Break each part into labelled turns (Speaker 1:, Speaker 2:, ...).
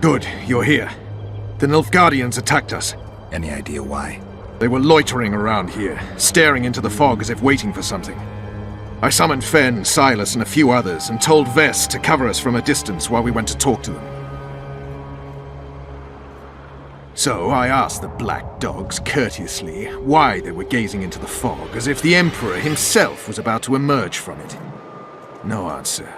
Speaker 1: Good, you're here. The Nilfgaardians attacked us.
Speaker 2: Any idea why?
Speaker 1: They were loitering around here, staring into the fog as if waiting for something. I summoned Fen, Silas, and a few others, and told Vess to cover us from a distance while we went to talk to them. So I asked the black dogs courteously why they were gazing into the fog, as if the Emperor himself was about to emerge from it. No answer.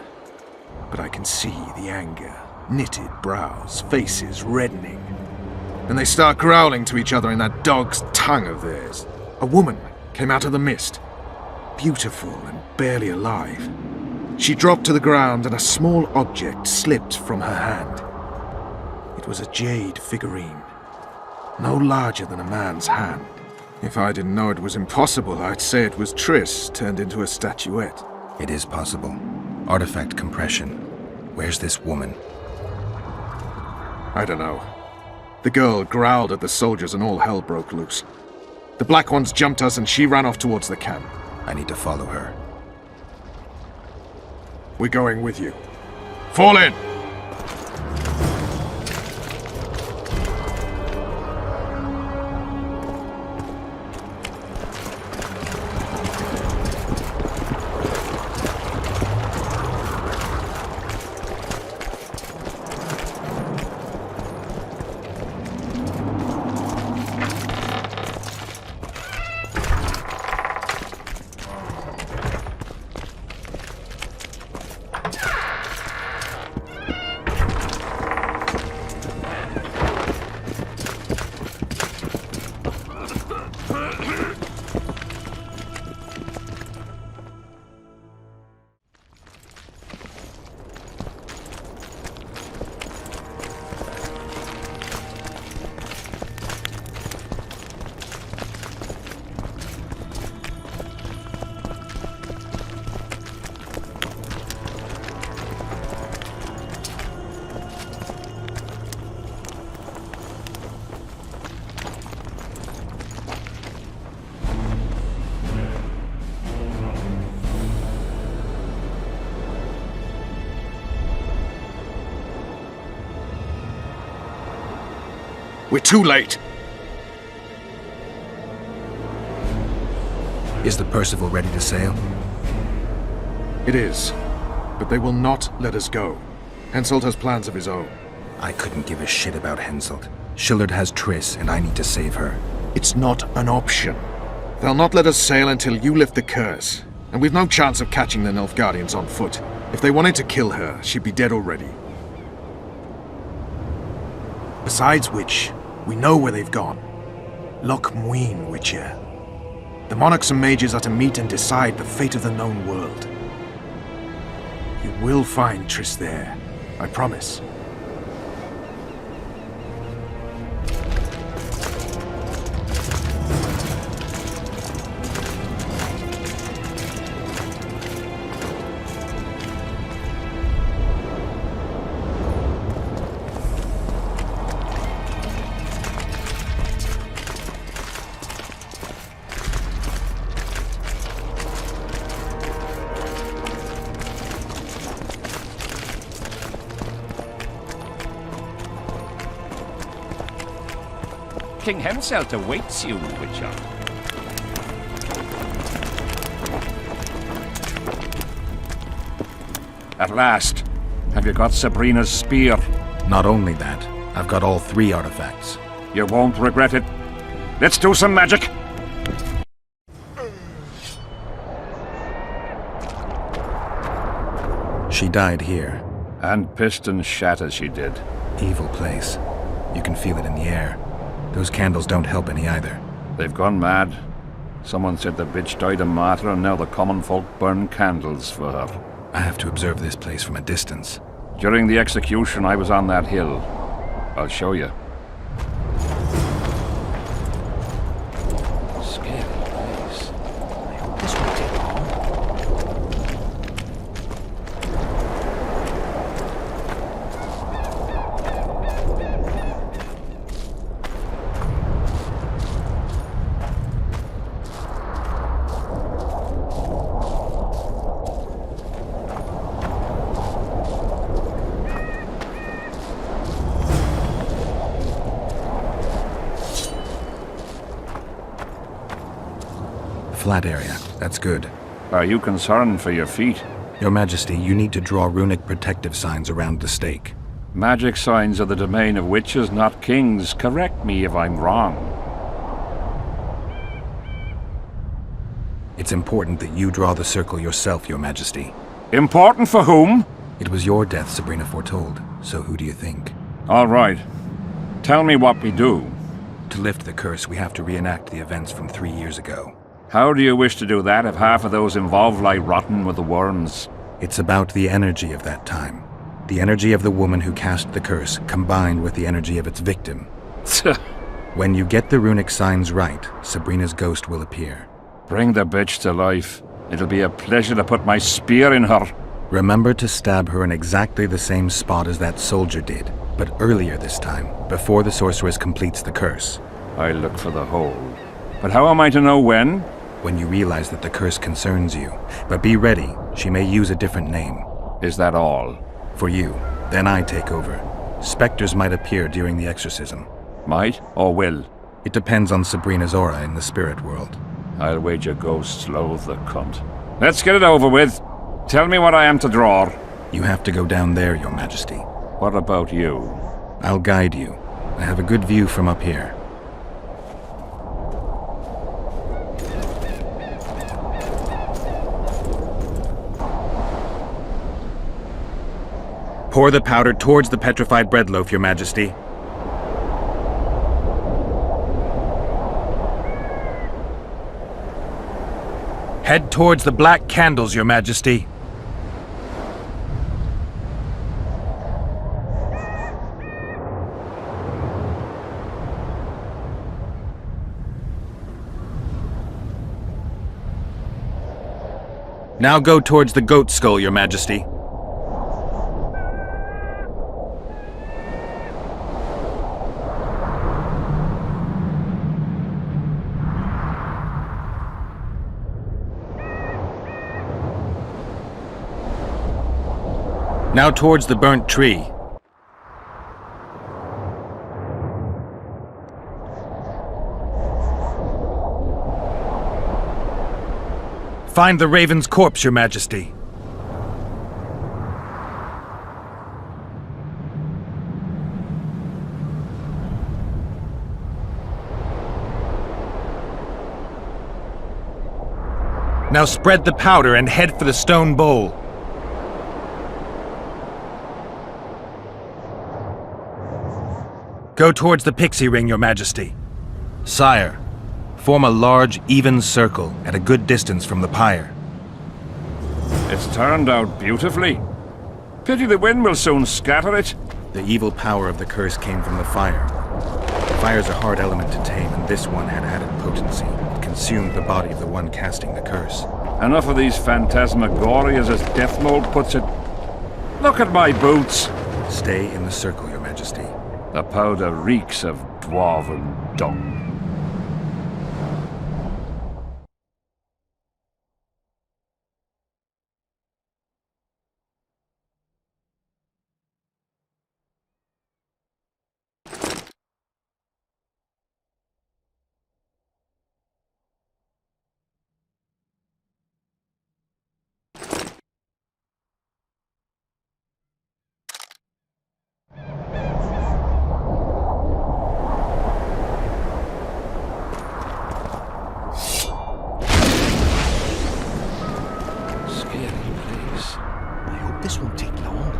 Speaker 1: But I can see the anger, knitted brows, faces reddening. And they start growling to each other in that dog's tongue of theirs. A woman came out of the mist, beautiful and barely alive. She dropped to the ground and a small object slipped from her hand. It was a jade figurine, no larger than a man's hand. If I didn't know it was impossible, I'd say it was Triss turned into a statuette.
Speaker 2: It is possible. Artifact compression. Where's this woman?
Speaker 1: I don't know. The girl growled at the soldiers and all hell broke loose. The black ones jumped us and she ran off towards the camp.
Speaker 2: I need to follow her.
Speaker 1: We're going with you. Fall in! We're too late.
Speaker 2: Is the Percival ready to sail?
Speaker 1: It is, but they will not let us go. Henselt has plans of his own.
Speaker 2: I couldn't give a shit about Henselt. Shillard has Triss, and I need to save her.
Speaker 1: It's not an option. They'll not let us sail until you lift the curse, and we've no chance of catching the Nilfgaardians on foot. If they wanted to kill her, she'd be dead already. Besides which, we know where they've gone. Loch Muin, Witcher. The monarchs and mages are to meet and decide the fate of the known world. You will find Triss there, I promise.
Speaker 3: King Henselt awaits you, Witcher. At last. Have you got Sabrina's spear?
Speaker 2: Not only that, I've got all 3 artifacts.
Speaker 3: You won't regret it. Let's do some magic.
Speaker 2: She died here.
Speaker 3: And pissed and shat as she did.
Speaker 2: Evil place. You can feel it in the air. Those candles don't help any either.
Speaker 3: They've gone mad. Someone said the bitch died a martyr and now the common folk burn candles for her.
Speaker 2: I have to observe this place from a distance.
Speaker 3: During the execution, I was on that hill. I'll show you. Scary place. I hope this won't take long.
Speaker 2: flat area. That's good.
Speaker 3: Are you concerned for your feet?
Speaker 2: Your Majesty, you need to draw runic protective signs around the stake.
Speaker 3: Magic signs are the domain of witches, not kings. Correct me if I'm wrong.
Speaker 2: It's important that you draw the circle yourself, Your Majesty.
Speaker 3: Important for whom?
Speaker 2: It was your death Sabrina foretold, so who do you think?
Speaker 3: All right. Tell me what we do.
Speaker 2: To lift the curse, we have to reenact the events from 3 years ago.
Speaker 3: How do you wish to do that if half of those involved lie rotten with the worms?
Speaker 2: It's about the energy of that time. The energy of the woman who cast the curse, combined with the energy of its victim. When you get the runic signs right, Sabrina's ghost will appear.
Speaker 3: Bring the bitch to life. It'll be a pleasure to put my spear in her.
Speaker 2: Remember to stab her in exactly the same spot as that soldier did, but earlier this time, before the sorceress completes the curse.
Speaker 3: I'll look for the hole. But how am I to know when?
Speaker 2: When you realize that the curse concerns you. But be ready, she may use a different name.
Speaker 3: Is that all?
Speaker 2: For you. Then I take over. Spectres might appear during the exorcism.
Speaker 3: Might or will?
Speaker 2: It depends on Sabrina's aura in the spirit world.
Speaker 3: I'll wager ghosts loathe the cunt. Let's get it over with. Tell me what I am to draw.
Speaker 2: You have to go down there, Your Majesty.
Speaker 3: What about you?
Speaker 2: I'll guide you. I have a good view from up here. Pour the powder towards the petrified bread loaf, Your Majesty. Head towards the black candles, Your Majesty. Now go towards the goat skull, Your Majesty. Now towards the burnt tree. Find the raven's corpse, Your Majesty. Now spread the powder and head for the stone bowl. Go towards the pixie ring, Your Majesty. Sire, form a large, even circle at a good distance from the pyre.
Speaker 3: It's turned out beautifully. Pity the wind will soon scatter it.
Speaker 2: The evil power of the curse came from the fire. Fire's a hard element to tame, and this one had added potency. It consumed the body of the one casting the curse.
Speaker 3: Enough of these phantasmagorias, as Death Mold puts it. Look at my boots.
Speaker 2: Stay in the circle, Your Majesty.
Speaker 3: The powder reeks of dwarven dung.
Speaker 4: This won't take long.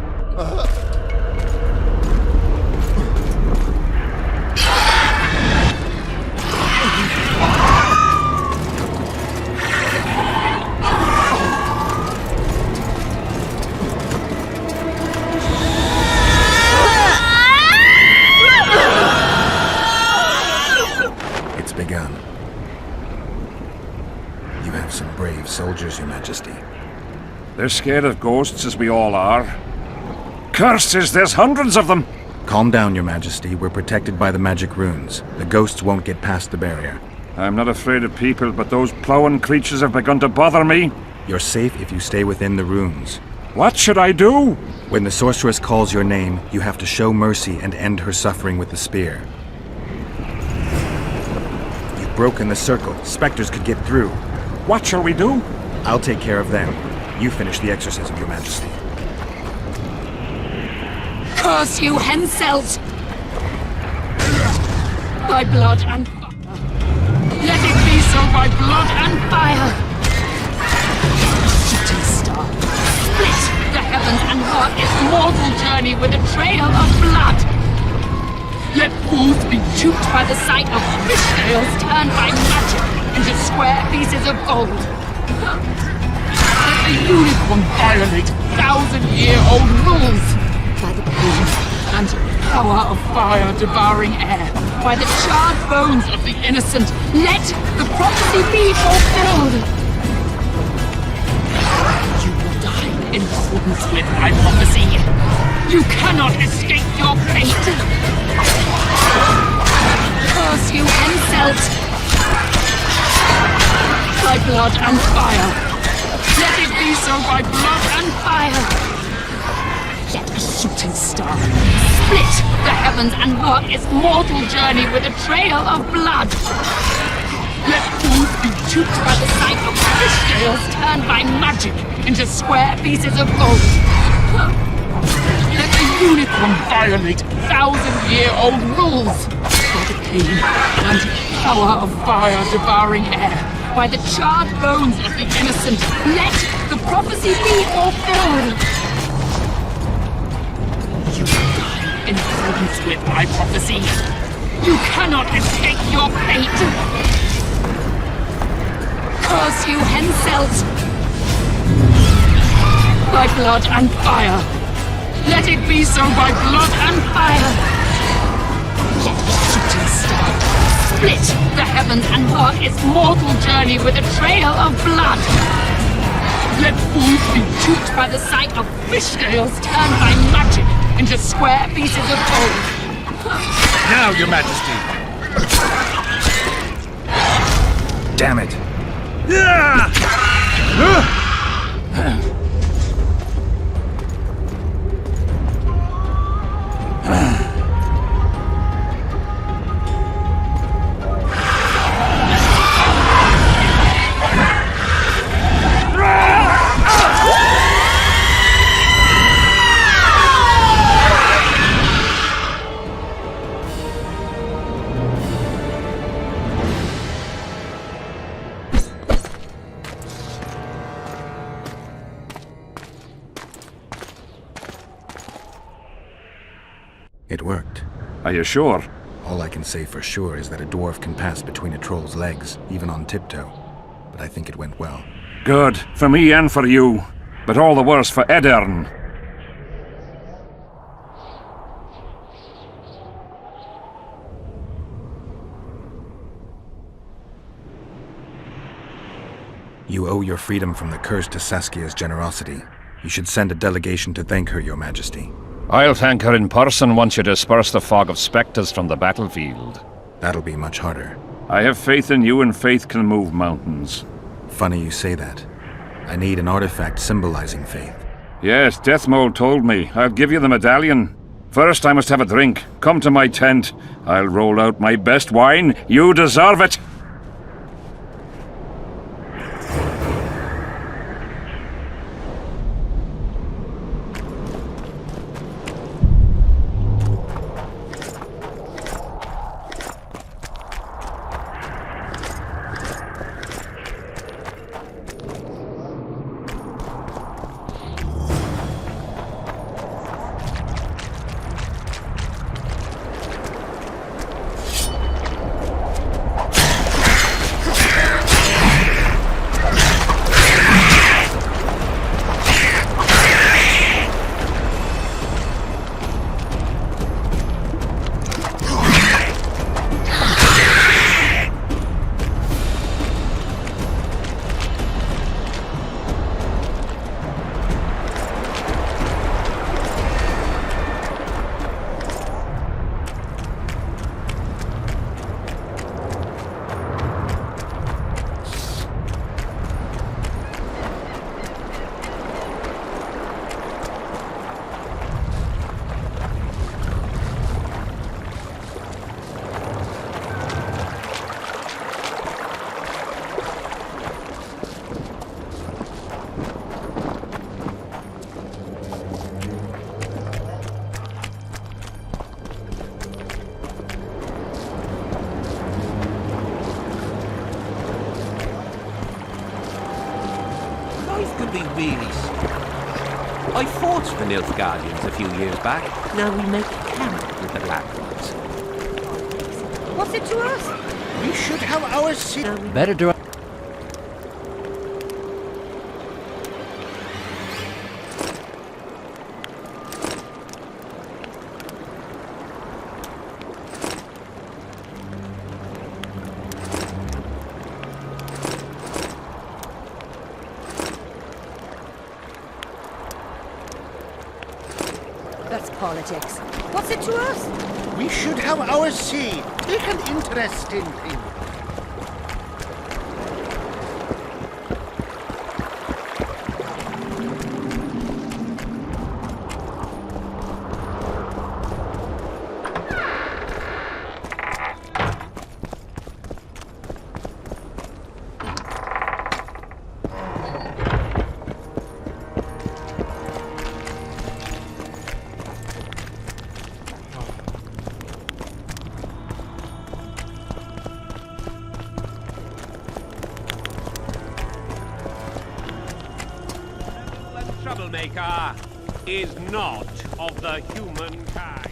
Speaker 2: It's begun. You have some brave soldiers, Your Majesty.
Speaker 3: They're scared of ghosts, as we all are. Curses, there's hundreds of them!
Speaker 2: Calm down, Your Majesty. We're protected by the magic runes. The ghosts won't get past the barrier.
Speaker 3: I'm not afraid of people, but those plowing creatures have begun to bother me.
Speaker 2: You're safe if you stay within the runes.
Speaker 3: What should I do?
Speaker 2: When the sorceress calls your name, you have to show mercy and end her suffering with the spear. You've broken the circle. Spectres could get through.
Speaker 3: What shall we do?
Speaker 2: I'll take care of them. You finish the exorcism, Your Majesty.
Speaker 5: Curse you, Henselt! By blood and fire. Let it be so by blood and fire! Shooting star, split the heavens and mark its mortal journey with a trail of blood! Let fools be duped by the sight of fish scales turned by magic into square pieces of gold! Let the unicorn violate 1,000-year-old rules! By the pain and power of fire devouring air, by the charred bones of the innocent, let the prophecy be fulfilled! You will die in accordance with my prophecy. You cannot escape your fate! Curse you, Henselt! By blood and fire! Let it be so by blood and fire! Let a shooting star split the heavens and mark its mortal journey with a trail of blood! Let fools be duped by the sight of fish scales turned by magic into square pieces of gold! Let the unicorn violate 1,000-year-old rules! By the pain and power of fire devouring air, by the charred bones of the innocent, let the prophecy be fulfilled! You will die in accordance with my prophecy. You cannot escape your fate. Curse you, Henselt! By blood and fire. Let it be so by blood and fire. Let the shooting star split the heavens and mark its mortal journey with a trail of blood. Let fools be duped by the sight of fish scales turned by magic into square pieces of gold.
Speaker 3: Now, Your Majesty!
Speaker 2: Damn it! It worked.
Speaker 3: Are you sure?
Speaker 2: All I can say for sure is that a dwarf can pass between a troll's legs, even on tiptoe. But I think it went well.
Speaker 3: Good. For me and for you. But all the worse for Edern.
Speaker 2: You owe your freedom from the curse to Saskia's generosity. You should send a delegation to thank her, Your Majesty.
Speaker 3: I'll thank her in person once you disperse the fog of spectres from the battlefield.
Speaker 2: That'll be much harder.
Speaker 3: I have faith in you, and faith can move mountains.
Speaker 2: Funny you say that. I need an artifact symbolizing faith.
Speaker 3: Yes, Deathmold told me. I'll give you the medallion. First, I must have a drink. Come to my tent. I'll roll out my best wine. You deserve it!
Speaker 6: I fought the Nilfgaardians a few years back. Now we make camp with the Black Ones.
Speaker 7: What's it to us?
Speaker 4: We should have our seat.
Speaker 6: Better do.
Speaker 7: That's politics. What's it to us?
Speaker 4: We should have our say. Take an interest in things.
Speaker 8: Troublemaker is not of the human kind.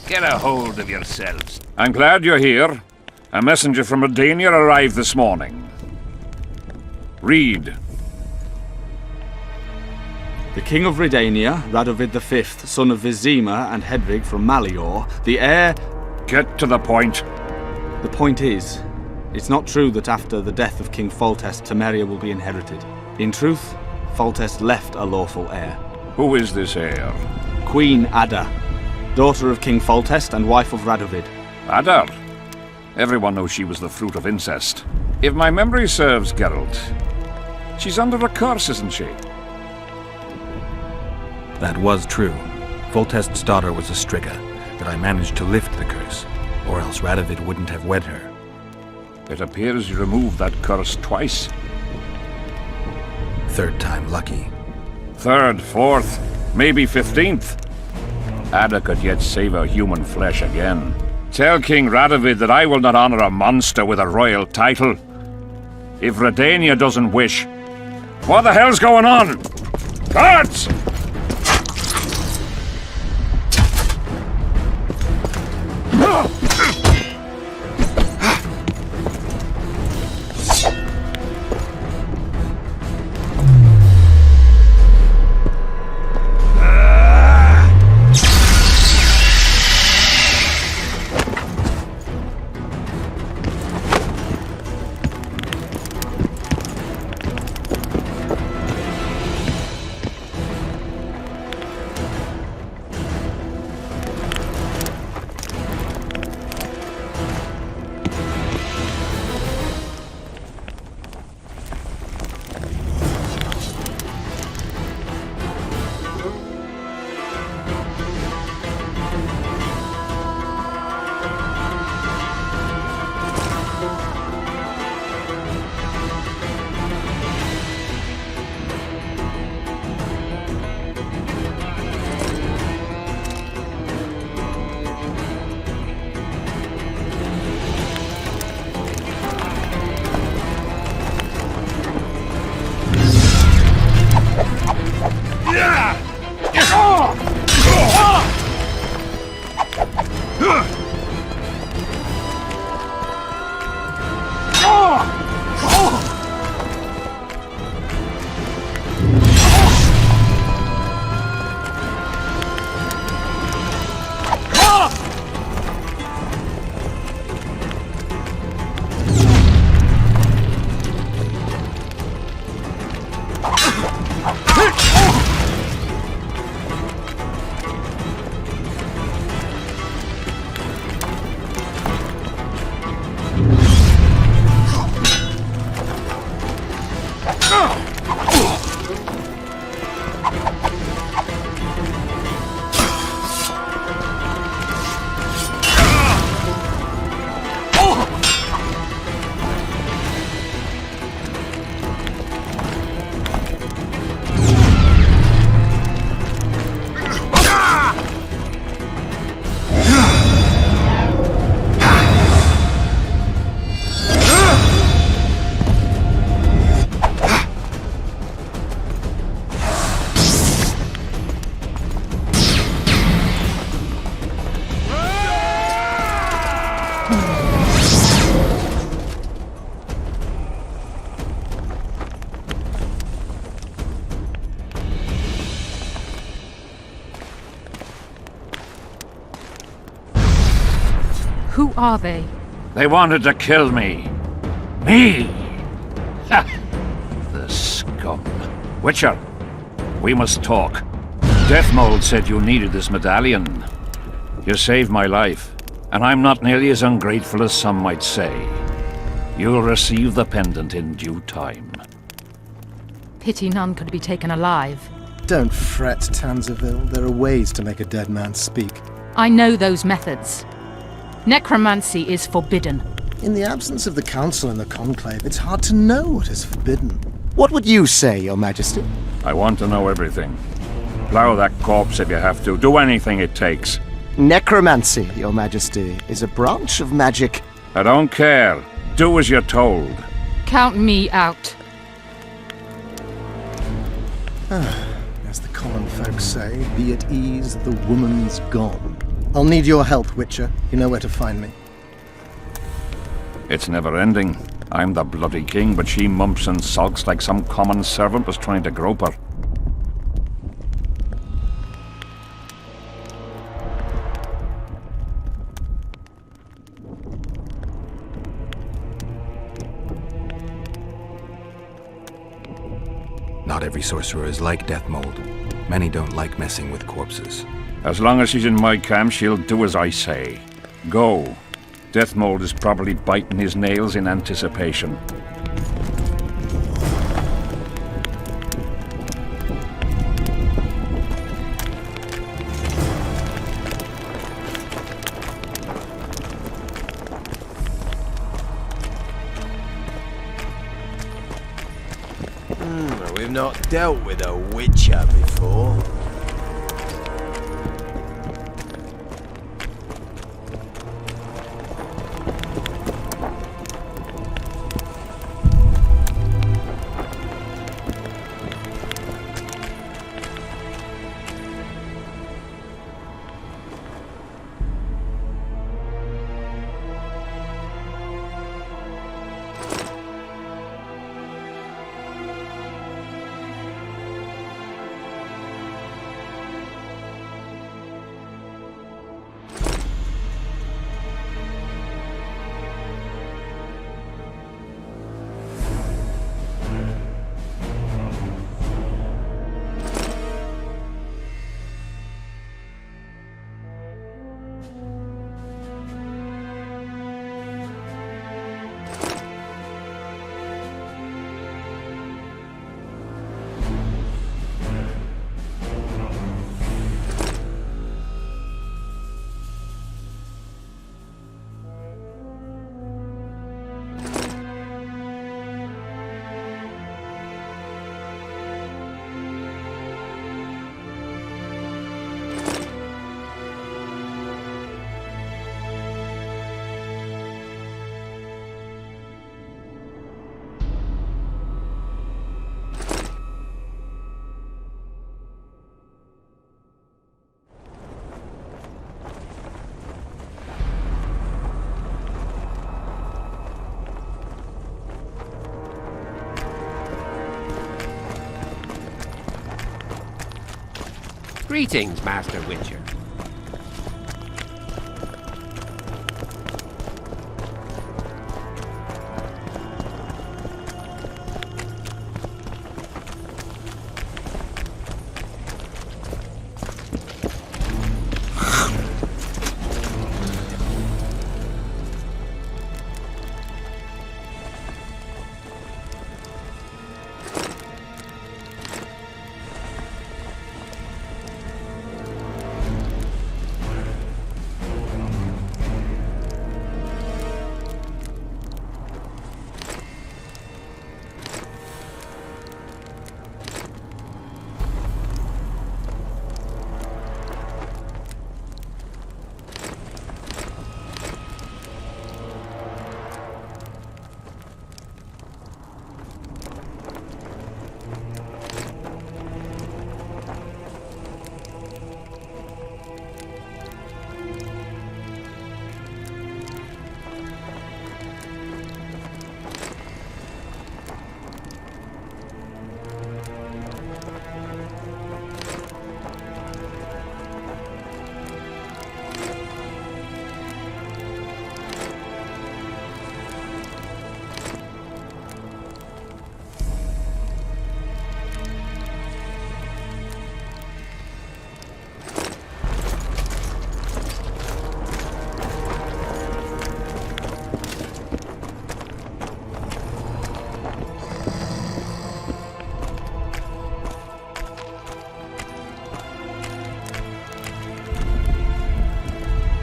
Speaker 3: Get a hold of yourselves. I'm glad you're here. A messenger from Redania arrived this morning. Read.
Speaker 9: The King of Redania, Radovid V, son of Vizima and Hedvig from Malior, the heir...
Speaker 3: Get to the point.
Speaker 9: The point is, it's not true that after the death of King Foltest, Temeria will be inherited. In truth, Foltest left a lawful heir.
Speaker 3: Who is this heir?
Speaker 9: Queen Ada, daughter of King Foltest and wife of Radovid.
Speaker 3: Ada? Everyone knows she was the fruit of incest. If my memory serves, Geralt, she's under a curse, isn't she?
Speaker 2: That was true. Foltest's daughter was a Striga, but I managed to lift the curse, or else Radovid wouldn't have wed her.
Speaker 3: It appears you removed that curse twice.
Speaker 2: Third time lucky.
Speaker 3: Third, fourth, maybe 15th. Ada could yet save her human flesh again. Tell King Radovid that I will not honor a monster with a royal title. If Redania doesn't wish, what the hell's going on? Guards!
Speaker 5: Who are they?
Speaker 3: They wanted to kill me. Me! Ha! The scum. Witcher, we must talk. Deathmold said you needed this medallion. You saved my life, and I'm not nearly as ungrateful as some might say. You'll receive the pendant in due time.
Speaker 5: Pity none could be taken alive.
Speaker 10: Don't fret, Tanzaville. There are ways to make a dead man speak.
Speaker 5: I know those methods. Necromancy is forbidden.
Speaker 10: In the absence of the Council and the Conclave, it's hard to know what is forbidden. What would you say, Your Majesty?
Speaker 3: I want to know everything. Plow that corpse if you have to. Do anything it takes.
Speaker 10: Necromancy, Your Majesty, is a branch of magic.
Speaker 3: I don't care. Do as you're told.
Speaker 5: Count me out.
Speaker 10: As the common folk say, be at ease, the woman's gone. I'll need your help, Witcher. You know where to find me.
Speaker 3: It's never ending. I'm the bloody king, but she mumps and sulks like some common servant was trying to grope her.
Speaker 2: Not every sorcerer is like Deathmold. Many don't like messing with corpses.
Speaker 3: As long as she's in my camp, she'll do as I say. Go. Deathmold is probably biting his nails in anticipation.
Speaker 11: We've not dealt with a Witcher before.
Speaker 6: Greetings, Master Witcher.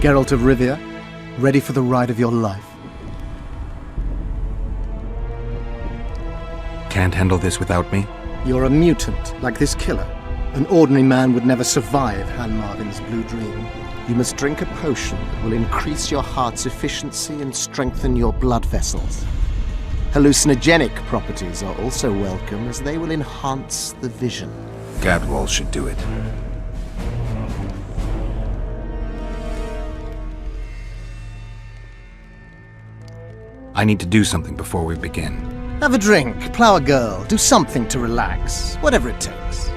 Speaker 10: Geralt of Rivia, ready for the ride of your life.
Speaker 2: Can't handle this without me?
Speaker 10: You're a mutant, like this killer. An ordinary man would never survive Han Marvin's blue dream. You must drink a potion that will increase your heart's efficiency and strengthen your blood vessels. Hallucinogenic properties are also welcome, as they will enhance the vision.
Speaker 2: Gadwall should do it. I need to do something before we begin.
Speaker 10: Have a drink, plow a girl, do something to relax, whatever it takes.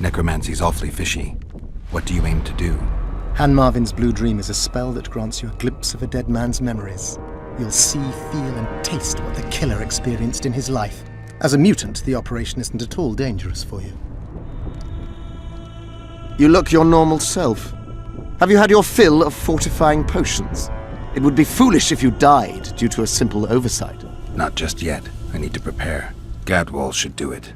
Speaker 2: Necromancy's awfully fishy. What do you aim to do?
Speaker 10: Han Marvin's blue dream is a spell that grants you a glimpse of a dead man's memories. You'll see, feel, and taste what the killer experienced in his life. As a mutant, the operation isn't at all dangerous for you. You look your normal self. Have you had your fill of fortifying potions? It would be foolish if you died due to a simple oversight.
Speaker 2: Not just yet. I need to prepare. Gadwall should do it.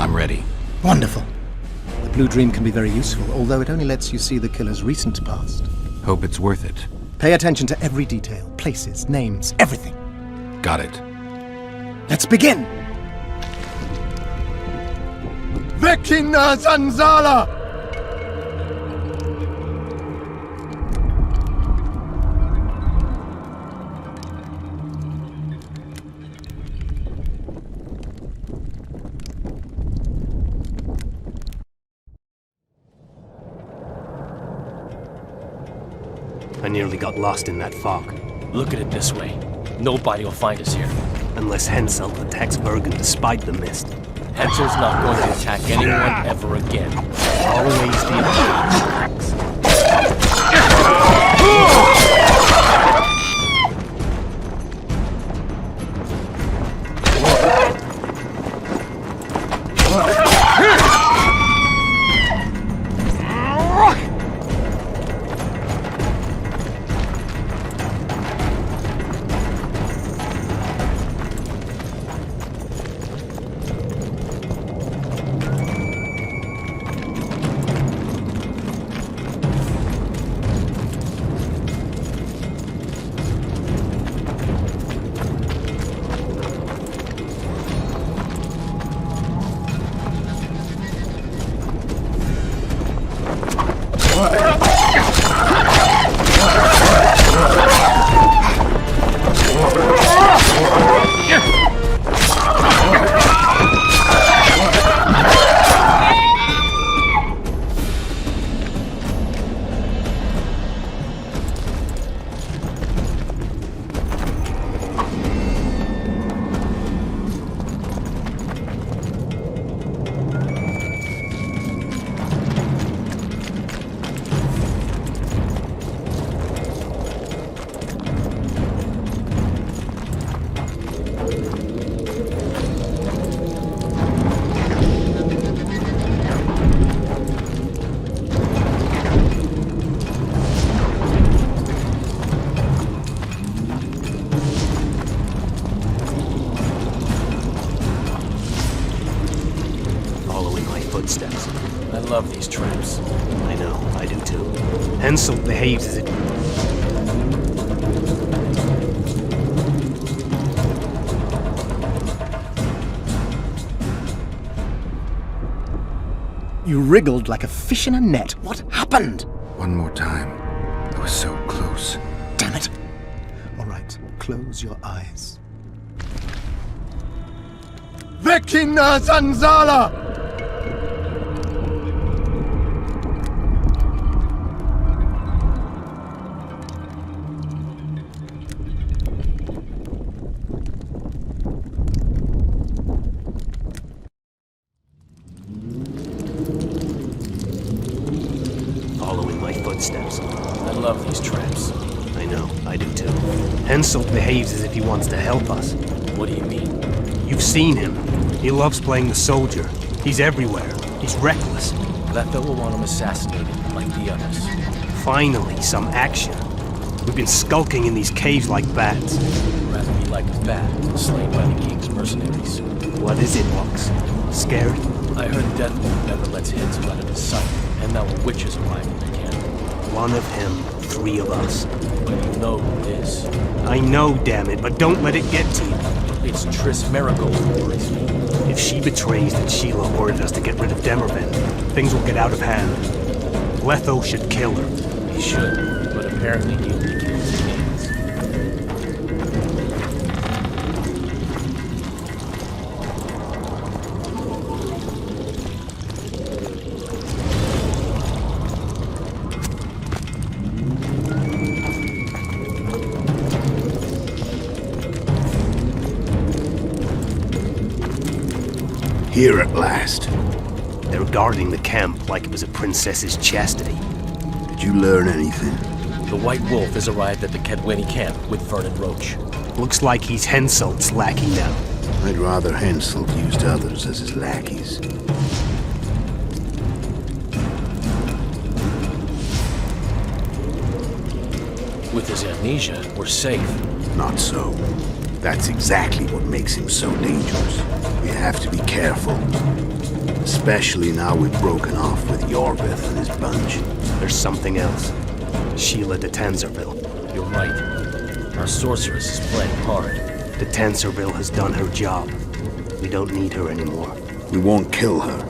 Speaker 2: I'm ready.
Speaker 10: Wonderful. The Blue Dream can be very useful, although it only lets you see the killer's recent past.
Speaker 2: Hope it's worth it.
Speaker 10: Pay attention to every detail, places, names, everything.
Speaker 2: Got it.
Speaker 10: Let's begin! Vecina Zanzala!
Speaker 12: I nearly got lost in that fog.
Speaker 13: Look at it this way. Nobody will find us here.
Speaker 12: Unless Hensel attacks Bergen despite the mist.
Speaker 13: Hensel's not going to attack anyone ever again.
Speaker 12: Always the attacks.
Speaker 13: love these traps.
Speaker 12: I know, I do too. Henselt behaves as if...
Speaker 10: You wriggled like a fish in a net. What happened?
Speaker 2: One more time. I was so close.
Speaker 10: Damn it. All right, close your eyes. Vekina Zanzala!
Speaker 12: Following my footsteps.
Speaker 13: I love these traps.
Speaker 12: I know, I do too. Henselt behaves as if he wants to help us.
Speaker 13: What do you mean?
Speaker 12: You've seen him. He loves playing the soldier. He's everywhere. He's reckless.
Speaker 13: Letho will want him assassinated, like the others.
Speaker 12: Finally, some action. We've been skulking in these caves like bats.
Speaker 13: I'd rather be like a bat, slain by the king's mercenaries.
Speaker 12: What is it, Lux? Scared?
Speaker 13: I heard Deathwolf never lets hits out of his sight, and now a witch is arriving again.
Speaker 12: One of him, 3 of us.
Speaker 13: But you know who it is.
Speaker 12: I know, damn it, but don't let it get to you.
Speaker 13: It's Triss Merigold who worries me.
Speaker 12: If she betrays that Sheila ordered us to get rid of Demerven, things will get out of hand. Letho should kill her.
Speaker 13: He should, but apparently he only kills kings.
Speaker 11: Here at last.
Speaker 12: They're guarding the camp like it was a princess's chastity.
Speaker 11: Did you learn anything?
Speaker 13: The White Wolf has arrived at the Kedweni camp with Vernon Roche.
Speaker 12: Looks like he's Henselt's lackey now.
Speaker 11: I'd rather Henselt used others as his lackeys.
Speaker 13: With his amnesia, we're safe.
Speaker 11: Not so. That's exactly what makes him so dangerous. We have to be careful. Especially now we've broken off with Yorvith and his bunch.
Speaker 12: There's something else. Sheila de Tanserville.
Speaker 13: You're right. Our sorceress is playing hard.
Speaker 12: De Tanserville has done her job. We don't need her anymore.
Speaker 11: We won't kill her.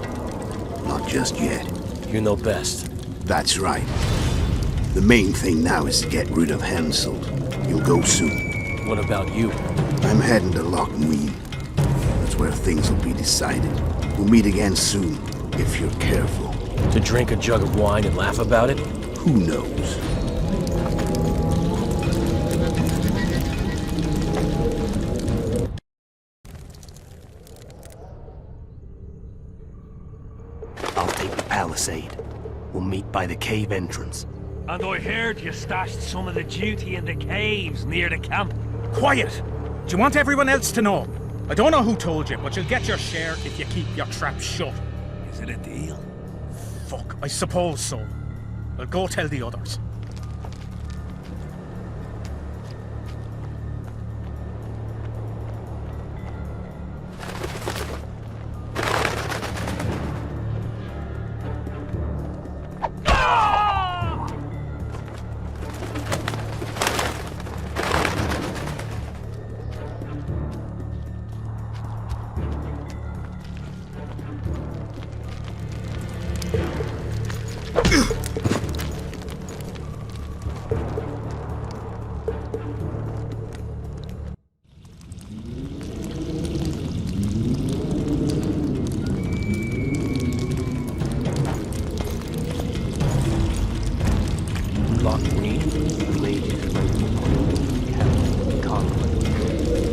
Speaker 11: Not just yet.
Speaker 13: You know best.
Speaker 11: That's right. The main thing now is to get rid of Henselt. He'll go soon.
Speaker 13: What about you?
Speaker 11: I'm heading to Lochmuir. That's where things will be decided. We'll meet again soon, if you're careful.
Speaker 13: To drink a jug of wine and laugh about it?
Speaker 11: Who knows?
Speaker 12: I'll take the palisade. We'll meet by the cave entrance.
Speaker 14: And I heard you stashed some of the duty in the caves near the camp. Quiet! Do you want everyone else to know? I don't know who told you, but you'll get your share if you keep your trap shut. Is it a deal? Fuck, I suppose so. I'll go tell the others.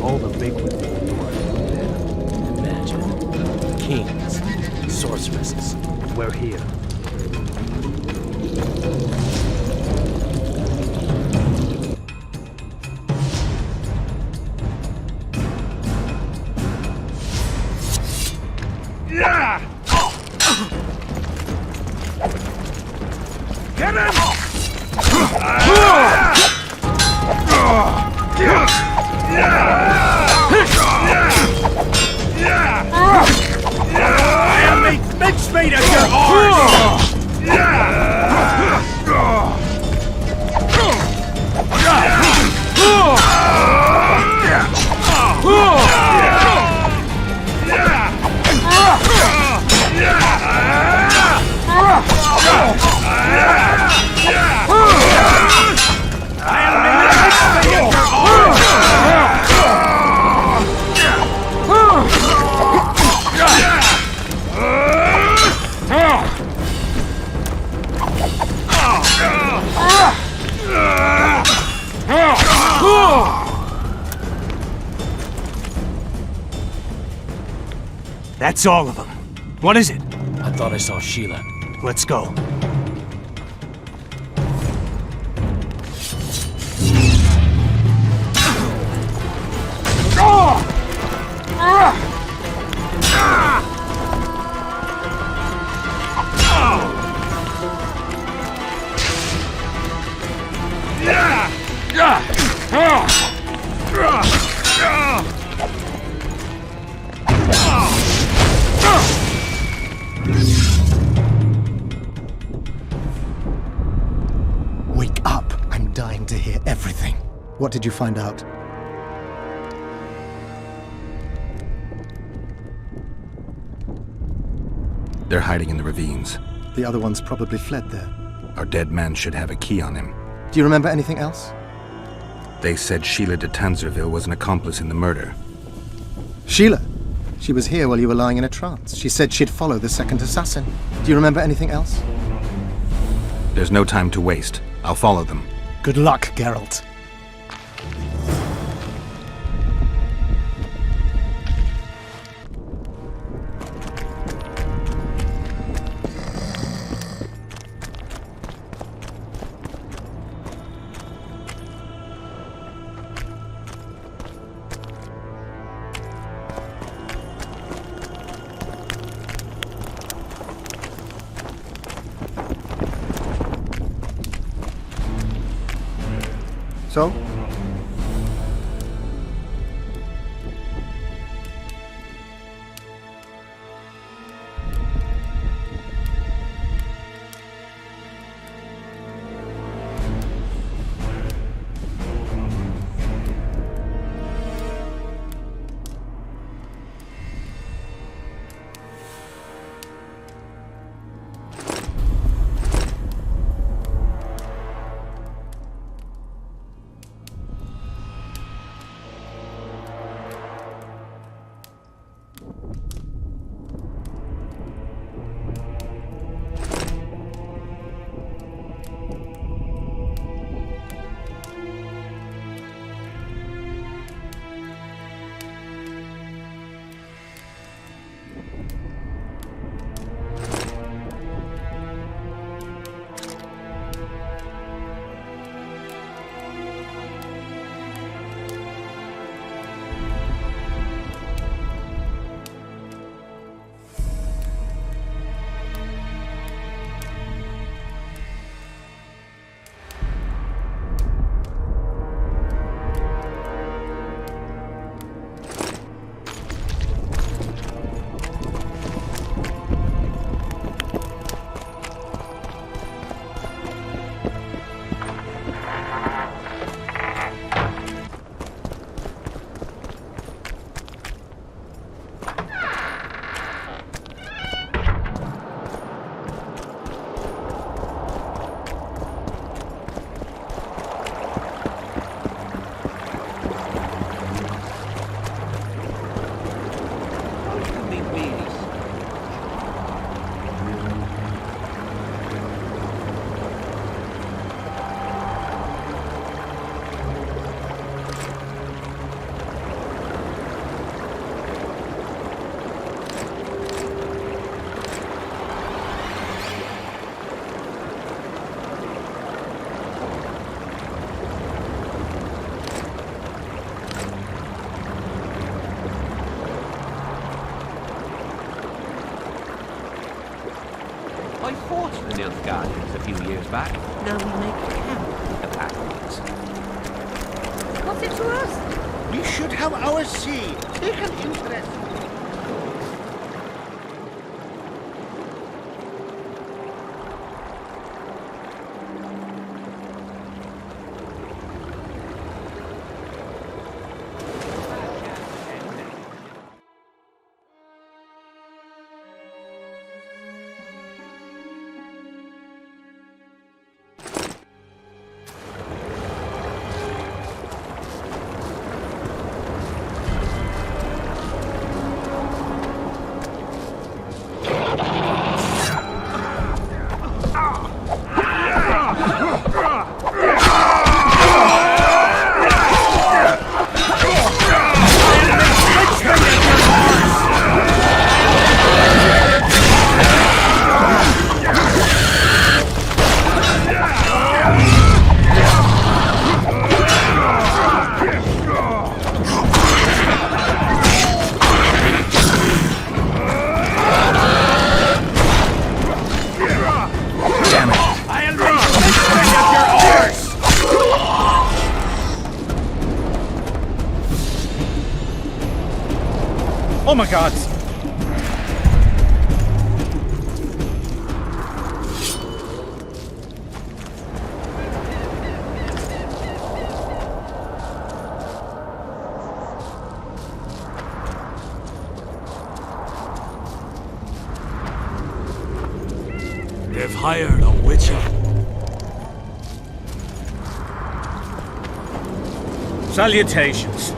Speaker 12: All the big ones.
Speaker 13: Imagine. Kings. Sorceresses.
Speaker 12: We're here.
Speaker 14: Yeah! Get him! I am made mincemeat of your arms!
Speaker 12: That's all of them. What is it?
Speaker 13: I thought I saw Sheila.
Speaker 12: Let's go.
Speaker 10: Wake up. I'm dying to hear everything. What did you find out?
Speaker 2: They're hiding in the ravines.
Speaker 10: The other ones probably fled there.
Speaker 2: Our dead man should have a key on him.
Speaker 10: Do you remember anything else?
Speaker 2: They said Sheila de Tanzerville was an accomplice in the murder.
Speaker 10: Sheila? She was here while you were lying in a trance. She said she'd follow the second assassin. Do you remember anything else?
Speaker 2: There's no time to waste. I'll follow them.
Speaker 12: Good luck, Geralt.
Speaker 10: So?
Speaker 6: I fought the Nilfgaardians a few years back. Now we make camp with the Black Ones.
Speaker 7: What's it to us?
Speaker 4: We should have our say. Take an interest.
Speaker 14: Oh my god!
Speaker 13: They've hired a witcher.
Speaker 14: Salutations.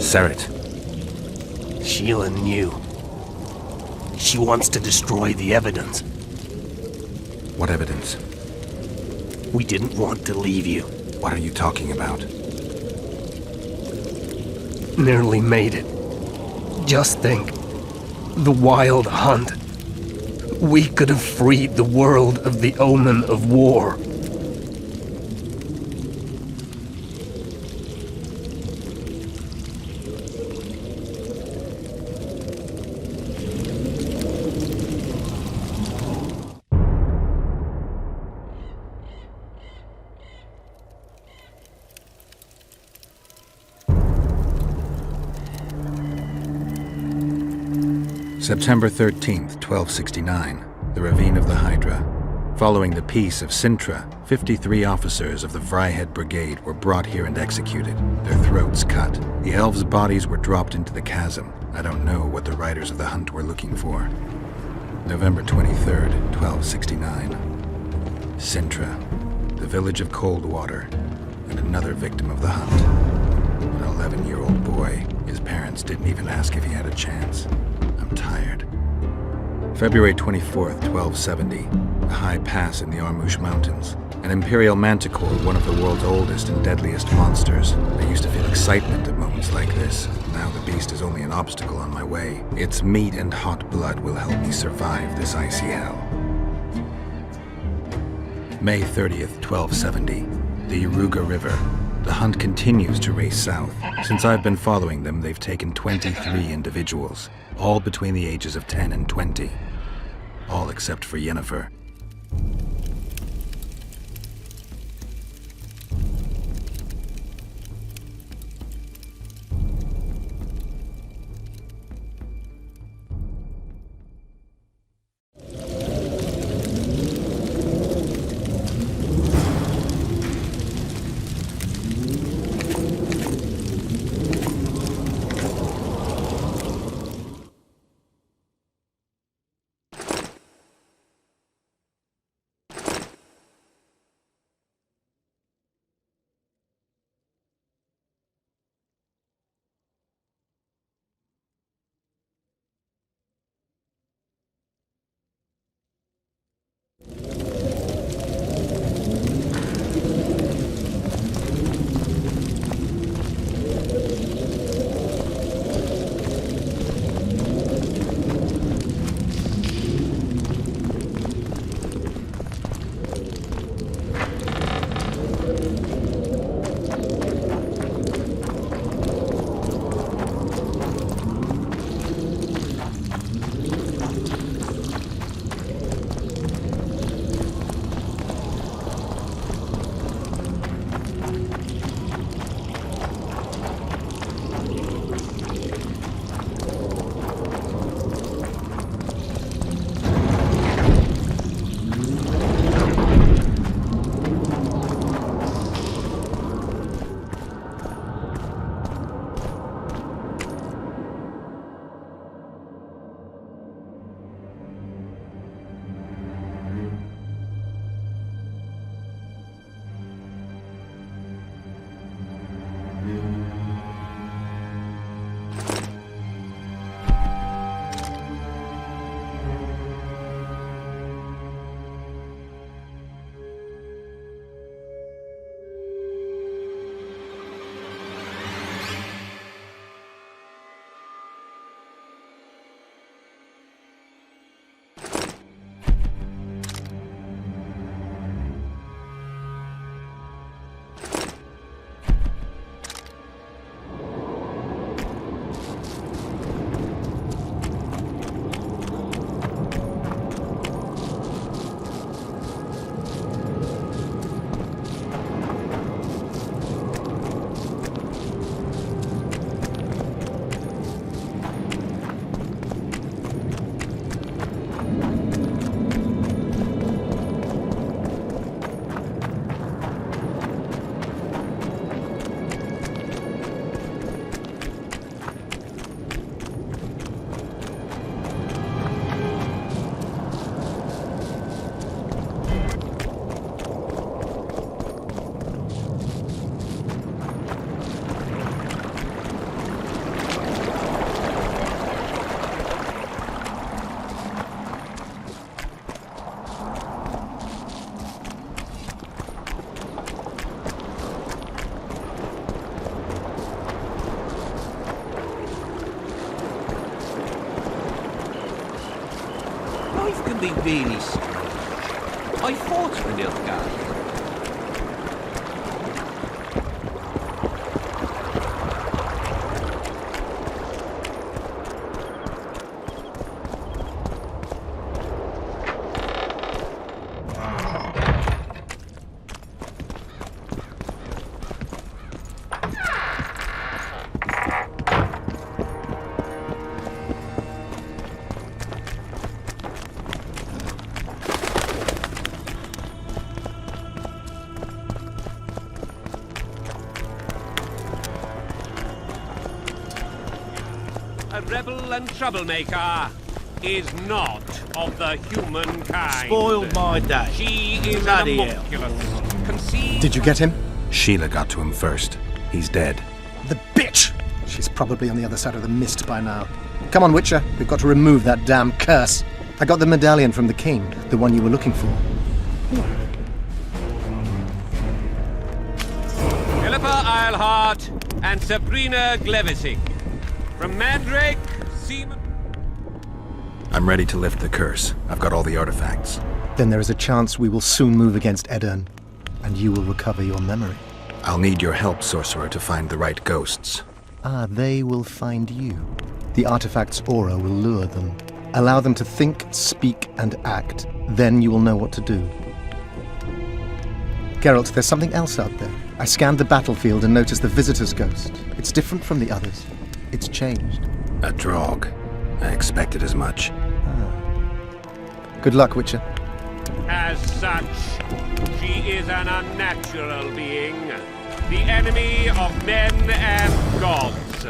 Speaker 2: Seret.
Speaker 12: Sheila knew. She wants to destroy the evidence.
Speaker 2: What evidence?
Speaker 12: We didn't want to leave you.
Speaker 2: What are you talking about?
Speaker 12: Nearly made it. Just think. The Wild Hunt. We could have freed the world of the omen of war.
Speaker 2: September 13th, 1269, the Ravine of the Hydra. Following the Peace of Sintra, 53 officers of the Vryhead Brigade were brought here and executed, their throats cut. The elves' bodies were dropped into the chasm. I don't know what the riders of the hunt were looking for. November 23rd, 1269. Sintra, the village of Coldwater, and another victim of the hunt. An 11-year-old boy. His parents didn't even ask if he had a chance. I'm tired. February 24th, 1270. A high pass in the Armouche Mountains. An imperial manticore, one of the world's oldest and deadliest monsters. I used to feel excitement at moments like this. Now the beast is only an obstacle on my way. Its meat and hot blood will help me survive this icy hell. May 30th, 1270. The Yaruga River. The hunt continues to race south. Since I've been following them, they've taken 23 individuals, all between the ages of 10 and 20. All except for Yennefer.
Speaker 6: can be really strange. I fought for Nilfgaard.
Speaker 8: A rebel and troublemaker is not of the human kind.
Speaker 4: Spoiled my day.
Speaker 8: She is
Speaker 4: Bloody
Speaker 8: an
Speaker 4: hell.
Speaker 8: homunculus. Conceived.
Speaker 10: Did you get him?
Speaker 2: Sheila got to him first. He's dead.
Speaker 10: The bitch! She's probably on the other side of the mist by now. Come on, Witcher. We've got to remove that damn curse. I got the medallion from the king, the one you were looking for.
Speaker 8: Philippa Eilhart and Sabrina Glevissig. From Mandrake, Seaman.
Speaker 2: I'm ready to lift the curse. I've got all the artifacts.
Speaker 10: Then there is a chance we will soon move against Edirn, and you will recover your memory.
Speaker 2: I'll need your help, sorcerer, to find the right ghosts.
Speaker 10: Ah, they will find you. The artifact's aura will lure them. Allow them to think, speak, and act. Then you will know what to do. Geralt, there's something else out there. I scanned the battlefield and noticed the visitor's ghost. It's different from the others. It's changed.
Speaker 2: A Draug. I expected as much.
Speaker 10: Good luck, Witcher.
Speaker 8: As such, she is an unnatural being, the enemy of men and gods.